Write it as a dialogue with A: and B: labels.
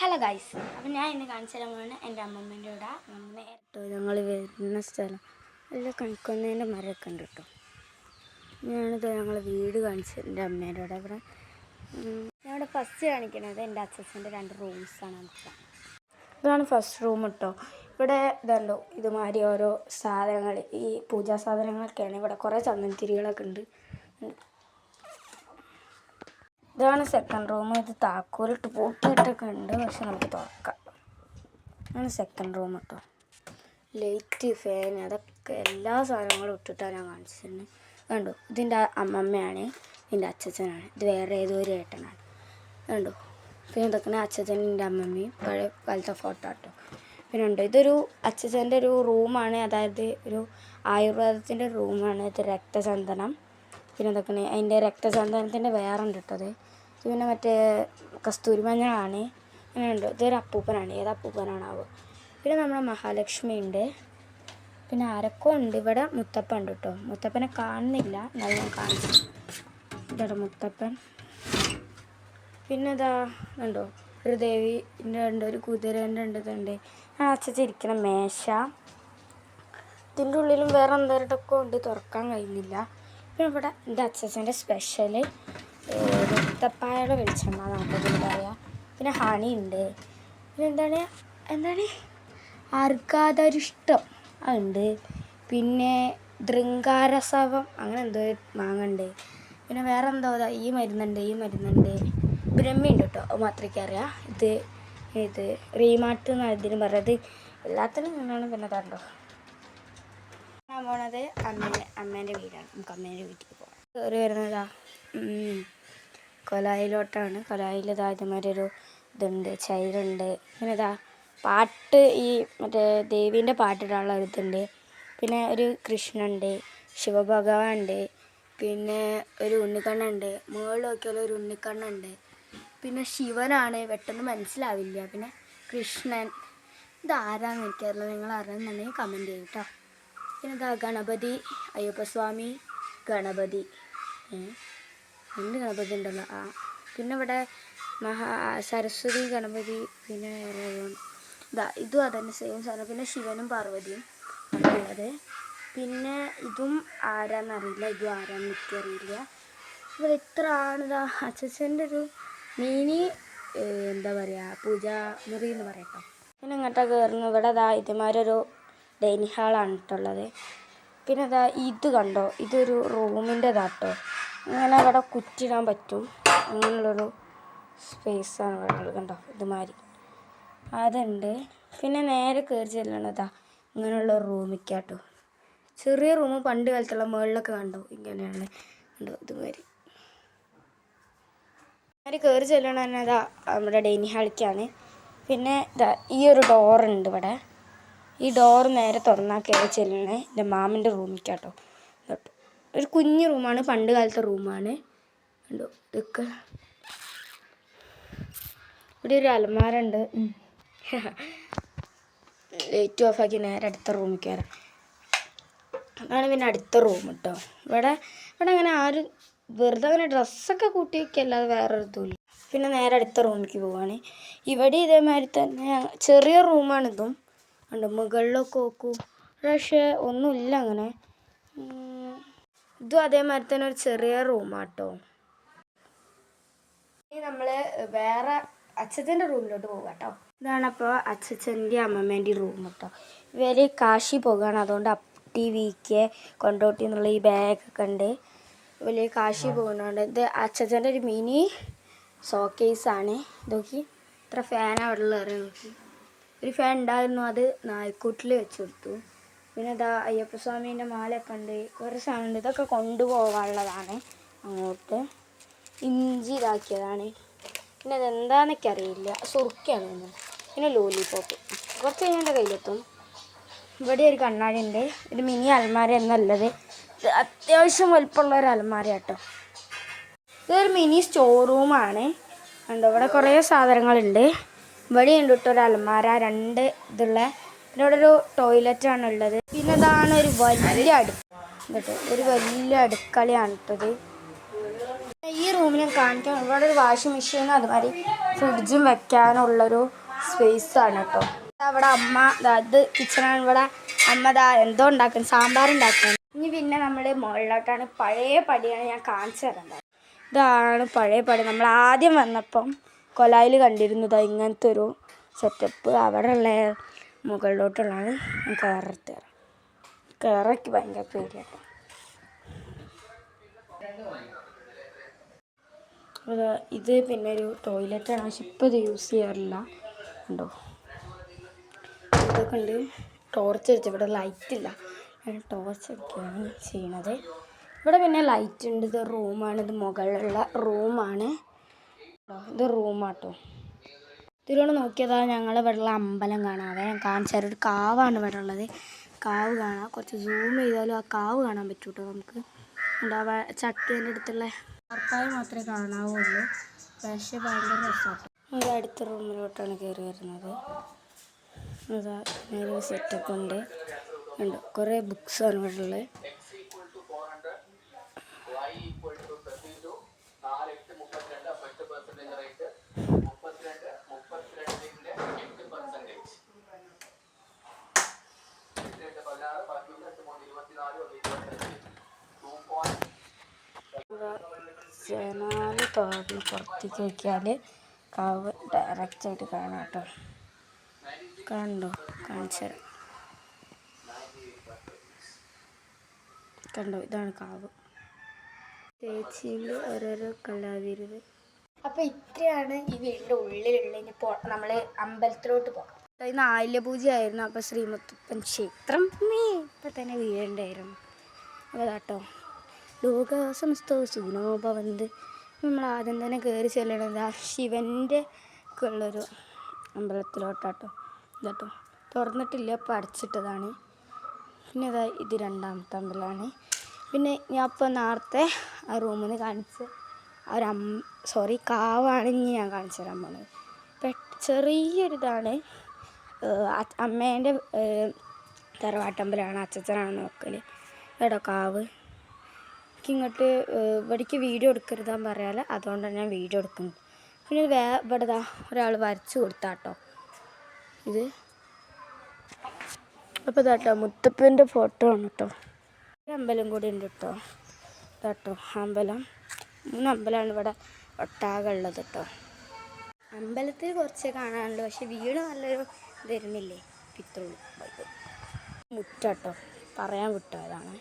A: Hello guys, അപ്പം ഞാൻ ഇന്ന് കാണിച്ചു തരാൻ എൻ്റെ അമ്മമ്മേൻ്റെ കൂടെ നേരിട്ടോ ഞങ്ങൾ വരുന്ന സ്ഥലം നല്ല കണിക്കൊന്നേൻ്റെ മരമൊക്കെ ഉണ്ട് കേട്ടോ. ഞാനിത് ഞങ്ങൾ വീട് കാണിച്ചത് എൻ്റെ അമ്മേൻ്റെ കൂടെ. ഇവിടെ ഞങ്ങളുടെ ഫസ്റ്റ് കാണിക്കണത് എൻ്റെ അച്ഛൻ്റെ 2 റൂംസാണ്. നമുക്ക് ഇതാണ് ഫസ്റ്റ് റൂം കേട്ടോ. ഇവിടെ ഇതുണ്ടോ ഇതുമാതിരി ഓരോ സാധനങ്ങൾ, ഈ പൂജാ സാധനങ്ങളൊക്കെയാണ്. ഇവിടെ കുറേ ചന്ദനത്തിരികളൊക്കെ ഉണ്ട്. ഇതാണ് സെക്കൻഡ് റൂം. ഇത് താക്കോലിട്ട് പൂട്ടിയിട്ടൊക്കെ ഉണ്ട്, പക്ഷെ നമുക്ക് തുറക്കാം. ഇതാണ് സെക്കൻഡ് റൂം കേട്ടോ. ലൈറ്റ്, ഫാൻ, അതൊക്കെ എല്ലാ സാധനങ്ങളും ഇട്ടിട്ടാണ് ഞാൻ കാണിച്ചിരുന്നത്. കണ്ടോ, ഇതിൻ്റെ അമ്മമ്മയാണ്, ഇതിൻ്റെ അച്ഛനാണ്. ഇത് വേറെ ഏതോ ഒരു ഏട്ടനാണ്. കണ്ടോ, പിന്നെ ഇതൊക്കെ അച്ഛൻ്റെ അമ്മമ്മയും പഴയ കാലത്തെ ഫോട്ടോ കേട്ടോ. പിന്നെ ഉണ്ടോ, ഇതൊരു അച്ഛൻ്റെ ഒരു റൂമാണ്, അതായത് ഒരു ആയുർവേദത്തിൻ്റെ റൂമാണ്. ഇത് രക്തചന്ദനം. പിന്നെ ഇതൊക്കെ അതിൻ്റെ രക്തചന്ദനത്തിൻ്റെ വേറെ ഉണ്ട് കേട്ടത്. പിന്നെ മറ്റേ കസ്തൂരി മഞ്ഞളാണ്. അങ്ങനെ ഉണ്ട്. ഇതൊരു അപ്പൂപ്പനാണ്, ഏത് അപ്പൂപ്പനാണാവും. പിന്നെ നമ്മുടെ മഹാലക്ഷ്മി ഉണ്ട്. പിന്നെ ആരൊക്കെ ഉണ്ട്. ഇവിടെ മുത്തപ്പൻ ഉണ്ട് കേട്ടോ. മുത്തപ്പനെ കാണുന്നില്ല, എന്നാലും ഞാൻ കാണിച്ചു. ഇതാണ് മുത്തപ്പൻ. പിന്നെ ഇതാ ഉണ്ടോ ഒരു ദേവീൻ്റെ ഉണ്ട്, ഒരു കുതിരേൻ്റെ ഉണ്ട്. ഇതുണ്ട് ആ അച്ഛച്ചിരിക്കണ മേശ. ഇതിൻ്റെ ഉള്ളിലും വേറെ എന്തോരട്ടൊക്കെ ഉണ്ട്, തുറക്കാൻ കഴിയുന്നില്ല. പിന്നെ ഇവിടെ എൻ്റെ അച്ഛൻ്റെ സ്പെഷ്യൽ മുത്തപ്പായയുടെ വെളിച്ചെണ്ണ നാട്ടിൽ പറയുക. പിന്നെ ഹണി ഉണ്ട്. പിന്നെ എന്താണ് അർക്കാതരിഷ്ടം ഉണ്ട്. പിന്നെ ദൃങ്കാരസവം അങ്ങനെ എന്തോ മാങ്ങുണ്ട്. പിന്നെ വേറെ എന്തോ ഈ മരുന്നുണ്ട്. ബ്രഹ്മി ഉണ്ട് കേട്ടോ, അത് മാത്രമേ അറിയാം. ഇത് റീമാട്ട് എന്നാണ് ഇതിന് പറയുന്നത്. എല്ലാത്തിനും നിന്നാണ്. പിന്നെ കണ്ടോ ഞാൻ പോണത് അമ്മേൻ്റെ വീടാണ്. നമുക്ക് അമ്മേൻ്റെ വീട്ടിൽ പോകാം. കയറി വരുന്നതാ കൊലായിലോട്ടാണ്. കൊലായിൽ ഇതുമാതിരി ഒരു ഇതുണ്ട്, ചൈരുണ്ട്. പിന്നെ പാട്ട്, ഈ മറ്റേ ദേവീൻ്റെ പാട്ടിടാനുള്ള ഒരു ഇതുണ്ട്. പിന്നെ ഒരു കൃഷ്ണനുണ്ട്, ശിവഭഗവാനുണ്ട്. പിന്നെ ഒരു ഉണ്ണിക്കണ്ണുണ്ട്, മുകളിൽ നോക്കിയാൽ ഒരു ഉണ്ണിക്കണ്ണുണ്ട്. പിന്നെ ശിവനാണ്, പെട്ടെന്ന് മനസ്സിലാവില്ല. പിന്നെ കൃഷ്ണൻ. ഇതാരാന്ന് എനിക്കറിയില്ല, നിങ്ങൾ അറിയുന്നുണ്ടെങ്കിൽ കമൻറ്റ് ചെയ്യും കേട്ടോ. പിന്നെ ഗണപതി, അയ്യപ്പസ്വാമി, ഗണപതി, രണ്ട് ഗണപതി ഉണ്ടല്ലോ. പിന്നെ ഇവിടെ സരസ്വതി ഗണപതി. പിന്നെ ഇതും അതന്നെ സെയിം സാധനം. പിന്നെ ശിവനും പാർവതിയും ഉള്ളത്. പിന്നെ ഇതും ആരാന്നറിയില്ല, ഇതും ആരാന്ന് എനിക്കറിയില്ല. ഇവിടെ ഇത്ര ആണിതാ അച്ഛൻ്റെ ഒരു മിനി എന്താ പറയുക പൂജാമുറി എന്ന് പറയട്ടോ. പിന്നെ ഇങ്ങോട്ടൊക്കെ കയറുന്നു. ഇവിടെ ഇതുമാരൊരു ഡൈനിങ് ഹാളാണ് ഇട്ടുള്ളത്. പിന്നെ ഇത് കണ്ടോ, ഇതൊരു റൂമിൻ്റെ ഇതാട്ടോ. ഇങ്ങനെ അവിടെ കുറ്റിടാൻ പറ്റും, അങ്ങനെയുള്ളൊരു സ്പേസാണ് ഇവിടെ ഉള്ളത്. കണ്ടോ ഇതുമാതിരി അതുണ്ട്. പിന്നെ നേരെ കയറി ചെല്ലണതാ ഇങ്ങനെയുള്ള റൂമിക്കാട്ടോ. ചെറിയ റൂം, പണ്ട് കാലത്തുള്ള മുകളിലൊക്കെ കണ്ടോ ഇങ്ങനെയാണ്. കണ്ടോ ഇതുമാതിരി കയറി ചെല്ലണ തന്നെ നമ്മുടെ ഡൈനിങ് ഹാളിക്കാണ്. പിന്നെ ഈ ഒരു ഡോറുണ്ട് ഇവിടെ. ഈ ഡോറ് നേരെ തുറന്നാൽ കയറി ചെല്ലണേ എൻ്റെ മാമൻ്റെ റൂമിലേക്കാട്ടോ. കേട്ടോ, ഒരു കുഞ്ഞു റൂമാണ്, പണ്ട് കാലത്തെ റൂമാണ്. കണ്ടോ ഇതൊക്കെ. ഇവിടെ ഒരു അലമാരുണ്ട്. ലൈറ്റ് ഓഫാക്കി നേരെ അടുത്ത റൂമിൽ കയറാം. അതാണ് പിന്നെ അടുത്ത റൂം കേട്ടോ. ഇവിടെ അങ്ങനെ ആരും വെറുതെ അങ്ങനെ ഡ്രസ്സൊക്കെ കൂട്ടി വയ്ക്കല്ലാതെ വേറൊരു ഇതുമില്ല. പിന്നെ നേരെ അടുത്ത റൂമിലേക്ക് പോവുകയാണ്. ഇവിടെ ഇതേമാതിരി തന്നെ ചെറിയ റൂമാണിതും. ഉണ്ട് മുകളിലൊക്കെ നോക്കൂ, പക്ഷേ ഒന്നുമില്ല അങ്ങനെ. ഇതും അതേമാതിരി തന്നെ ഒരു ചെറിയ റൂമാട്ടോ. ഇനി നമ്മൾ വേറെ അച്ഛൻ്റെ റൂമിലോട്ട് പോകാം കേട്ടോ. ഇതാണപ്പോൾ അച്ഛൻ്റെ അമ്മമ്മേൻ്റെ റൂം കേട്ടോ. ഇവർ കാശി പോകുകയാണ്, അതുകൊണ്ട് അപ്പി വീക്കെ കൊണ്ടോട്ടി എന്നുള്ള ഈ ബാഗൊക്കെ ഉണ്ട്. വലിയ കാശി പോകുന്നുണ്ട്. ഇത് അച്ഛൻ്റെ ഒരു മിനി ഷോക്കേസാണ്. നോക്കി ഇത്ര ഫാനാണ് അവിടെ ഉള്ളത്. നോക്കി ഒരു ഫാൻ ഉണ്ടായിരുന്നു, അത് നായ്ക്കൂട്ടിൽ വെച്ച് കൊടുത്തു. പിന്നെ അയ്യപ്പസ്വാമീൻ്റെ മാലയൊക്കെ ഉണ്ട്, കുറേ സാധനമുണ്ട്. ഇതൊക്കെ കൊണ്ടുപോകാനുള്ളതാണ് അങ്ങോട്ട്. ഇഞ്ചി ഇതാക്കിയതാണ്. പിന്നെ അതെന്താണെന്നൊക്കെ അറിയില്ല, സുറുക്കിയാണ്. പിന്നെ ലോലിപോപ്പ് കുറച്ച് കഴിഞ്ഞാൽ എൻ്റെ കയ്യിലെത്തും. ഇവിടെ ഒരു കണ്ണാടി ഉണ്ട്. ഒരു മിനി അലമാര എന്നുള്ളത്. ഇത് അത്യാവശ്യം വലുപ്പമുള്ള ഒരു അലമാര കേട്ടോ. ഇതൊരു മിനി സ്റ്റോർ റൂമാണ്. കണ്ടോ ഇവിടെ കുറേ സാധനങ്ങളുണ്ട്. ഇവിടെ ഉണ്ട് കേട്ടോ ഒരു അലമാര, 2 ഇതുള്ള. പിന്നെ ഇവിടെ ഒരു ടോയ്ലറ്റാണ് ഉള്ളത്. പിന്നെ ഇതാണ് ഒരു വലിയ കേട്ടോ, ഒരു വലിയ അടുക്കളയാണ് ഇട്ടത്. ഈ റൂമിൽ ഞാൻ കാണിക്കാൻ ഇവിടെ ഒരു വാഷിംഗ് മെഷീനും അതുമാതിരി ഫ്രിഡ്ജും വെക്കാനുള്ളൊരു സ്പേസാണ് കേട്ടോ. അവിടെ അമ്മ ഇത് കിച്ചണാണ്. ഇവിടെ അമ്മ എന്തോ ഉണ്ടാക്കുന്നത്, സാമ്പാർ ഉണ്ടാക്കുന്നത്. ഇനി പിന്നെ നമ്മൾ മുകളിലോട്ടാണ്. പഴയ പടിയാണ് ഞാൻ കാണിച്ചു തരേണ്ടത്. ഇതാണ് പഴയ പടി. നമ്മൾ ആദ്യം വന്നപ്പം കൊലായിൽ കണ്ടിരുന്നത് ഇങ്ങനത്തെ ഒരു സെറ്റപ്പ്. അവിടെ ഉള്ള മുകളിലോട്ടുള്ളതാണ് കയറയ്ക്ക് ഭയങ്കര പേടിയാണ്. ഇത് പിന്നെ ഒരു ടോയ്ലറ്റാണ്, പക്ഷെ ഇപ്പോൾ ഇത് യൂസ് ചെയ്യാറില്ല. ഉണ്ടോ ഇതൊക്കെ ഉണ്ട്. ടോർച്ച് അടിച്ച് ഇവിടെ ലൈറ്റില്ല, ടോർച്ച് അടിക്കുകയാണ് ചെയ്യണത്. ഇവിടെ പിന്നെ ലൈറ്റ് ഉണ്ട്. ഇത് റൂമാണ്, ഇത് മുകളിലുള്ള റൂമാണ്. ഇത് റൂമാട്ടോ. ഇതിലൂടെ നോക്കിയതാ ഞങ്ങൾ ഇവിടെയുള്ള അമ്പലം കാണാവേ. ഞാൻ കാണിച്ചാൽ ഒരു കാവാണ് ഇവിടെ ഉള്ളത്. കാവ് കാണാം. കുറച്ച് സൂം ചെയ്താലും ആ കാവ് കാണാൻ പറ്റൂ കേട്ടോ. നമുക്ക് ഉണ്ടാവുക ചക്കേൻ്റെ അടുത്തുള്ള ഉറപ്പായ മാത്രമേ കാണാവുള്ളൂ. പക്ഷേ ഭയങ്കര രസമാണ്. ഇത് അടുത്ത റൂമിലോട്ടാണ് കയറി വരുന്നത്. അതാ ഒരു സെറ്റപ്പ് ഉണ്ട്. കുറേ ബുക്സാണ് ഇവിടെ ഉള്ളത്. ജനാല് തുറന്ന് പുറത്തേക്ക് വയ്ക്കാൽ കാവ് ഡയറക്റ്റായിട്ട് കാണാം കേട്ടോ. കണ്ടോ, കാണിച്ചു തരാം. കണ്ടോ, ഇതാണ് കാവ്. ചേച്ചിയിൽ ഓരോരോ കലാവിരുത്. അപ്പോൾ ഇത്രയാണ് ഈ വീടിൻ്റെ ഉള്ളിലുള്ള. ഇപ്പോൾ നമ്മൾ അമ്പലത്തിലോട്ട് പോകാം. ഇന്ന് ആയില്യപൂജയായിരുന്നു. അപ്പോൾ ശ്രീമുത്തപ്പൻ ക്ഷേത്രം ഇപ്പം തന്നെ വീടുണ്ടായിരുന്നു. അപ്പോൾ കേട്ടോ, ലോക സമസ്ത സുഖിനോ ഭവന്ത്. നമ്മൾ ആദ്യം തന്നെ കയറി ചെല്ലണത് ആ ശിവൻ്റെ ഒക്കെ ഉള്ളൊരു അമ്പലത്തിലോട്ടാട്ടോ. ഇതാട്ടോ തുറന്നിട്ടില്ല, ഇപ്പം അടച്ചിട്ടതാണ്. പിന്നെ ഇത് രണ്ടാമത്തെ അമ്പലമാണ്. പിന്നെ ഞാൻ ഇപ്പോൾ നേരത്തെ ആ റൂമിൽ നിന്ന് കാണിച്ച് കാവാണ് ഇനി ഞാൻ കാണിച്ചു തരാൻ പോകുന്നത്. ചെറിയൊരിതാണ്. അമ്മേൻ്റെ തറവാട്ടമ്പലമാണ്. അച്ചച്ചനാണ് നോക്കൽ. കേട്ടോ കാവ്. ഇങ്ങോട്ട് ഇവിടേക്ക് വീഡിയോ എടുക്കരുതാന്ന് പറയാൽ, അതുകൊണ്ടാണ് ഞാൻ വീഡിയോ എടുക്കുന്നത്. പിന്നെ ഇവിടെ ഒരാൾ വരച്ച് കൊടുത്താട്ടോ ഇത്. അപ്പോൾ ഇതാട്ടോ മുത്തപ്പൻ്റെ ഫോട്ടോ ആണ് കേട്ടോ. ഒരു അമ്പലം കൂടി ഉണ്ട് കേട്ടോ. ഇതാട്ടോ അമ്പലം. 3 അമ്പലമാണ് ഇവിടെ ഒട്ടാകെ ഉള്ളത് കേട്ടോ. അമ്പലത്തിൽ കുറച്ച് കാണാനുള്ളൂ, പക്ഷെ വീട് നല്ലൊരു വരുന്നില്ലേ പിത്തുള്ളൂ. മുറ്റാട്ടോ പറയാൻ വിട്ടതാണ്.